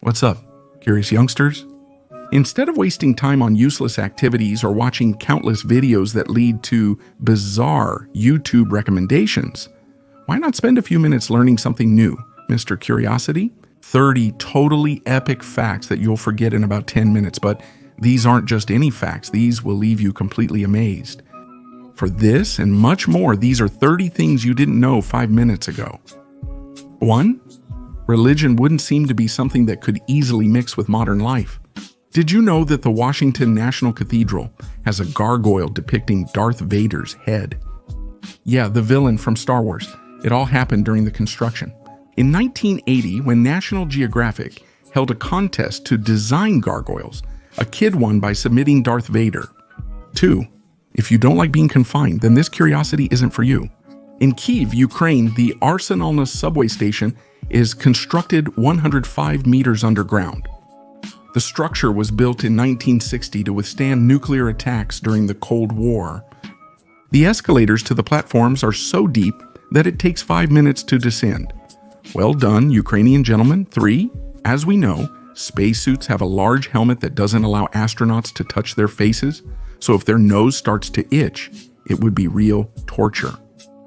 What's up, curious youngsters? Instead of wasting time on useless activities or watching countless videos that lead to bizarre YouTube recommendations, why not spend a few minutes learning something new, Mr. Curiosity? 30 totally epic facts that you'll forget in about 10 minutes, but these aren't just any facts. These will leave you completely amazed. For this and much more, these are 30 things you didn't know 5 minutes ago. 1. Religion wouldn't seem to be something that could easily mix with modern life. Did you know that the Washington National Cathedral has a gargoyle depicting Darth Vader's head? Yeah, the villain from Star Wars. It all happened during the construction. In 1980, when National Geographic held a contest to design gargoyles, a kid won by submitting Darth Vader. 2. If you don't like being confined, then this curiosity isn't for you. In Kyiv, Ukraine, the Arsenalna subway station is constructed 105 meters underground. The structure was built in 1960 to withstand nuclear attacks during the Cold War. The escalators to the platforms are so deep that it takes 5 minutes to descend. Well done, Ukrainian gentlemen. 3. As we know, spacesuits have a large helmet that doesn't allow astronauts to touch their faces, so if their nose starts to itch, it would be real torture.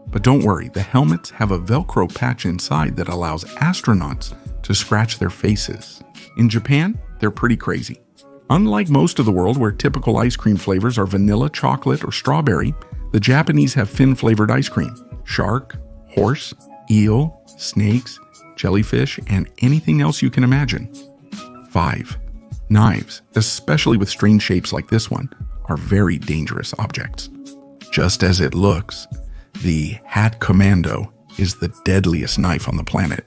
But don't worry, the helmets have a Velcro patch inside that allows astronauts to scratch their faces. In Japan, they're pretty crazy. Unlike most of the world where typical ice cream flavors are vanilla, chocolate, or strawberry, the Japanese have fin-flavored ice cream. Shark, horse, eel, snakes, jellyfish, and anything else you can imagine. 5. Knives, especially with strange shapes like this one, are very dangerous objects. Just as it looks, the Hat Commando is the deadliest knife on the planet.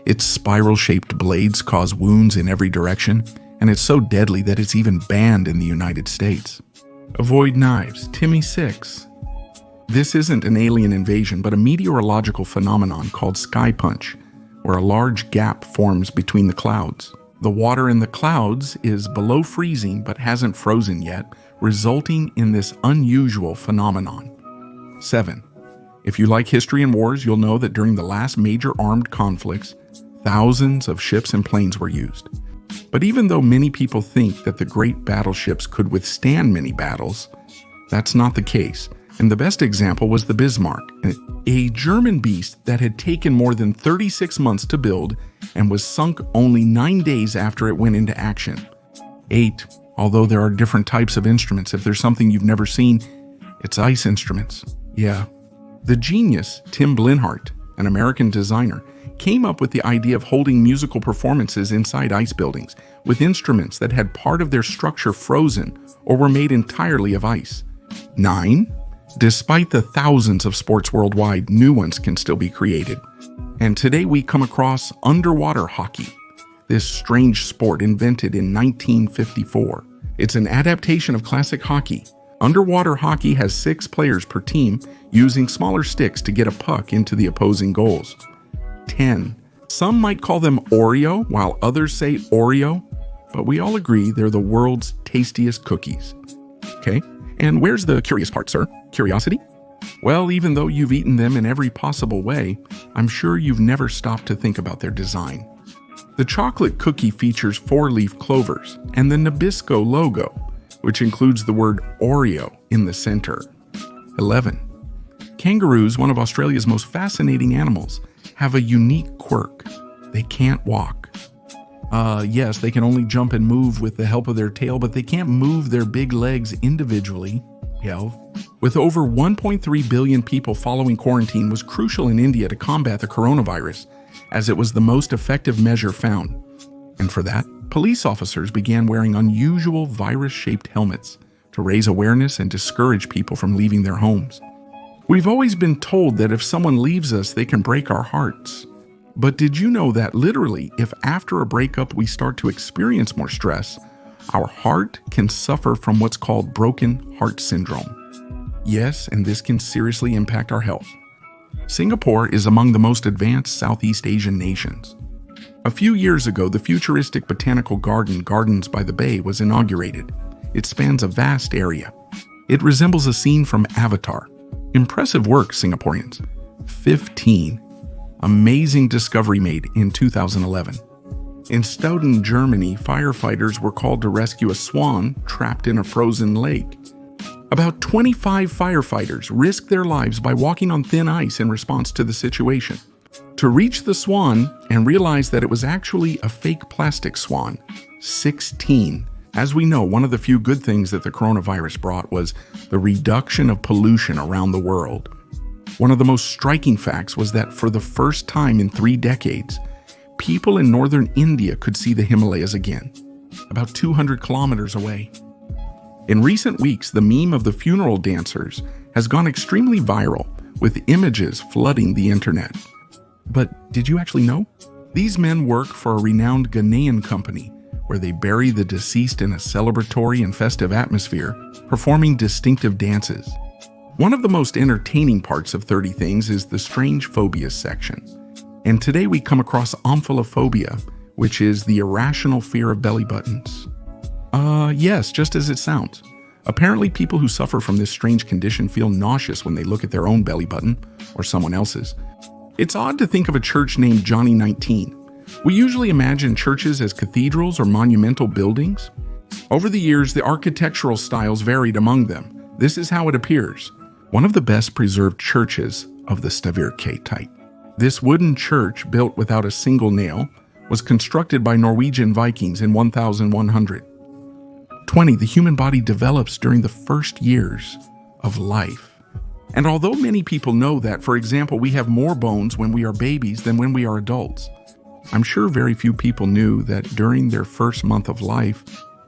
Its spiral-shaped blades cause wounds in every direction, and it's so deadly that it's even banned in the United States. Avoid knives. Timmy 6. This isn't an alien invasion, but a meteorological phenomenon called sky punch, where a large gap forms between the clouds. The water in the clouds is below freezing but hasn't frozen yet, resulting in this unusual phenomenon. 7. If you like history and wars, you'll know that during the last major armed conflicts, thousands of ships and planes were used. But even though many people think that the great battleships could withstand many battles, that's not the case. And the best example was the Bismarck, a German beast that had taken more than 36 months to build and was sunk only 9 days after it went into action. 8. Although there are different types of instruments, if there's something you've never seen, it's ice instruments. Yeah. The genius, Tim Blinhart, an American designer, came up with the idea of holding musical performances inside ice buildings with instruments that had part of their structure frozen or were made entirely of ice. 9. Despite the thousands of sports worldwide, new ones can still be created. And today we come across underwater hockey, this strange sport invented in 1954. It's an adaptation of classic hockey. Underwater hockey has 6 players per team using smaller sticks to get a puck into the opposing goals. 10. Some might call them Oreo, while others say Oreo, but we all agree they're the world's tastiest cookies. Okay? And where's the curious part, sir? Curiosity? Well, even though you've eaten them in every possible way, I'm sure you've never stopped to think about their design. The chocolate cookie features 4-leaf clovers and the Nabisco logo, which includes the word Oreo in the center. 11. Kangaroos, one of Australia's most fascinating animals, have a unique quirk. They can't walk. Yes, they can only jump and move with the help of their tail, but they can't move their big legs individually. With over 1.3 billion people following quarantine was crucial in India to combat the coronavirus, as it was the most effective measure found. And for that, police officers began wearing unusual virus-shaped helmets to raise awareness and discourage people from leaving their homes. We've always been told that if someone leaves us, they can break our hearts. But did you know that literally, if after a breakup we start to experience more stress, our heart can suffer from what's called broken heart syndrome? Yes, and this can seriously impact our health. Singapore is among the most advanced Southeast Asian nations. A few years ago, the futuristic botanical garden Gardens by the Bay was inaugurated. It spans a vast area. It resembles a scene from Avatar. Impressive work, Singaporeans. 15. Amazing discovery made in 2011. In Stoughton, Germany, firefighters were called to rescue a swan trapped in a frozen lake. About 25 firefighters risked their lives by walking on thin ice in response to the situation. To reach the swan and realize that it was actually a fake plastic swan, 16. As we know, one of the few good things that the coronavirus brought was the reduction of pollution around the world. One of the most striking facts was that for the first time in 3 decades, people in northern India could see the Himalayas again, about 200 kilometers away. In recent weeks, the meme of the funeral dancers has gone extremely viral, with images flooding the internet. But did you actually know? These men work for a renowned Ghanaian company, where they bury the deceased in a celebratory and festive atmosphere, performing distinctive dances. One of the most entertaining parts of 30 Things is the strange phobias section. And today we come across omphallophobia, which is the irrational fear of belly buttons. Yes, just as it sounds. Apparently people who suffer from this strange condition feel nauseous when they look at their own belly button, or someone else's. It's odd to think of a church named Johnny 19. We usually imagine churches as cathedrals or monumental buildings. Over the years, the architectural styles varied among them. This is how it appears. One of the best preserved churches of the Stavyrke type. This wooden church, built without a single nail, was constructed by Norwegian Vikings in 1100. 20. The human body develops during the first years of life. And although many people know that, for example, we have more bones when we are babies than when we are adults, I'm sure very few people knew that during their first month of life,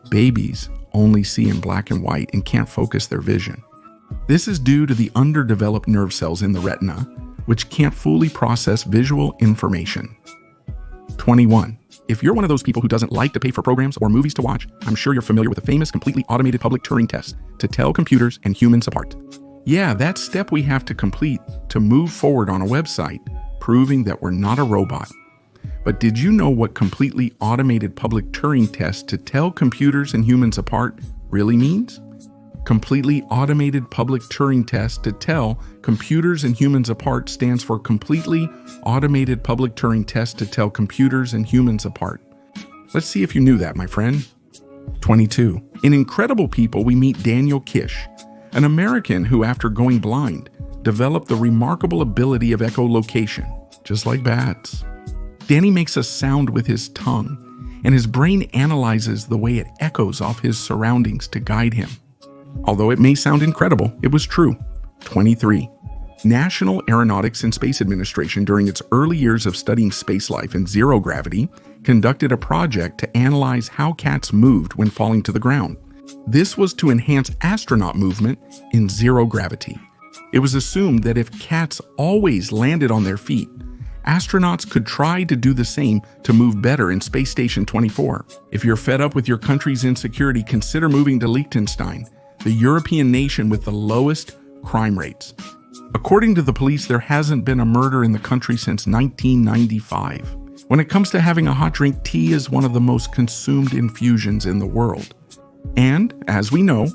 babies only see in black and white and can't focus their vision. This is due to the underdeveloped nerve cells in the retina, which can't fully process visual information. 21. If you're one of those people who doesn't like to pay for programs or movies to watch, I'm sure you're familiar with the famous completely automated public Turing test to tell computers and humans apart. Yeah, that step we have to complete to move forward on a website, proving that we're not a robot. But did you know what completely automated public Turing test to tell computers and humans apart really means? Completely automated public Turing test to tell computers and humans apart stands for completely automated public Turing test to tell computers and humans apart. Let's see if you knew that, my friend. 22. In Incredible People, we meet Daniel Kish, an American who, after going blind, developed the remarkable ability of echolocation, just like bats. Danny makes a sound with his tongue, and his brain analyzes the way it echoes off his surroundings to guide him. Although it may sound incredible, it was true. 23. National Aeronautics and Space Administration, during its early years of studying space life in zero gravity, conducted a project to analyze how cats moved when falling to the ground. This was to enhance astronaut movement in zero gravity. It was assumed that if cats always landed on their feet, astronauts could try to do the same to move better in Space Station 24. If you're fed up with your country's insecurity, consider moving to Liechtenstein, the European nation with the lowest crime rates. According to the police, there hasn't been a murder in the country since 1995. When it comes to having a hot drink, tea is one of the most consumed infusions in the world. And, as we know,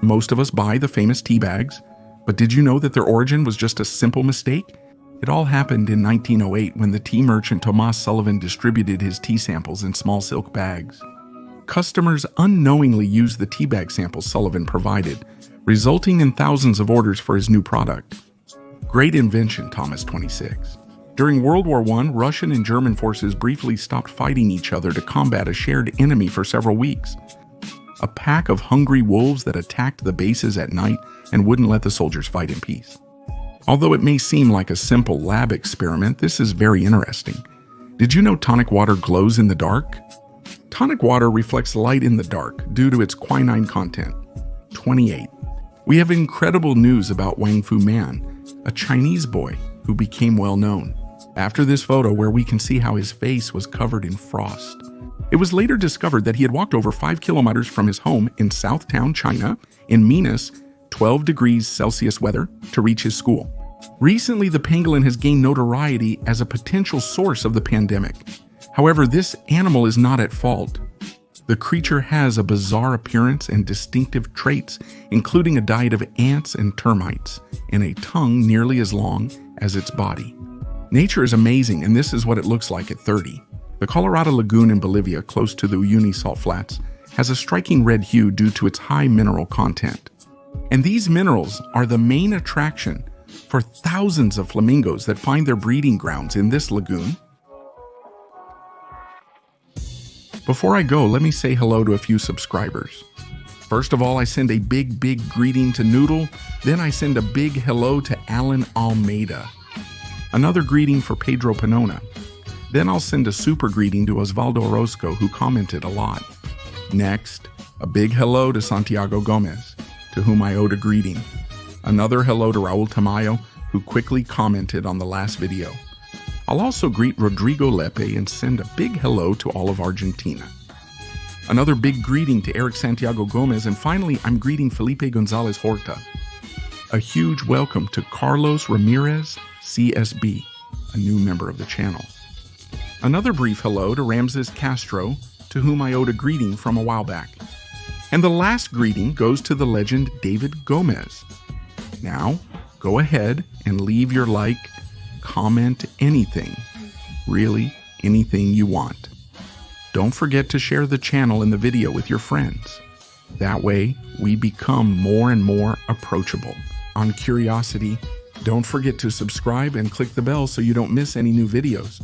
most of us buy the famous tea bags. But did you know that their origin was just a simple mistake? It all happened in 1908 when the tea merchant Thomas Sullivan distributed his tea samples in small silk bags. Customers unknowingly used the tea bag samples Sullivan provided, resulting in thousands of orders for his new product. Great invention, Thomas 26. During World War I, Russian and German forces briefly stopped fighting each other to combat a shared enemy for several weeks. A pack of hungry wolves that attacked the bases at night and wouldn't let the soldiers fight in peace. Although it may seem like a simple lab experiment, this is very interesting. Did you know tonic water glows in the dark? Tonic water reflects light in the dark due to its quinine content. 28. We have incredible news about Wang Fu Man, a Chinese boy who became well known. After this photo, where we can see how his face was covered in frost. It was later discovered that he had walked over 5 kilometers from his home in Southtown, China, in minus 12 degrees Celsius weather, to reach his school. Recently, the pangolin has gained notoriety as a potential source of the pandemic. However, this animal is not at fault. The creature has a bizarre appearance and distinctive traits, including a diet of ants and termites, and a tongue nearly as long as its body. Nature is amazing, and this is what it looks like at 30. The Colorado Lagoon in Bolivia, close to the Uyuni salt flats, has a striking red hue due to its high mineral content. And these minerals are the main attraction for thousands of flamingos that find their breeding grounds in this lagoon. Before I go, let me say hello to a few subscribers. First of all, I send a big greeting to Noodle. Then I send a big hello to Alan Almeida. Another greeting for Pedro Panona. Then I'll send a super greeting to Osvaldo Orozco, who commented a lot. Next, a big hello to Santiago Gomez, to whom I owed a greeting. Another hello to Raul Tamayo, who quickly commented on the last video. I'll also greet Rodrigo Lepe and send a big hello to all of Argentina. Another big greeting to Eric Santiago Gomez, and finally, I'm greeting Felipe Gonzalez Horta. A huge welcome to Carlos Ramirez CSB, a new member of the channel. Another brief hello to Ramses Castro, to whom I owed a greeting from a while back. And the last greeting goes to the legend David Gomez. Now, go ahead and leave your like, comment, anything. Really, anything you want. Don't forget to share the channel and the video with your friends. That way, we become more and more approachable. On Curiosity, don't forget to subscribe and click the bell so you don't miss any new videos.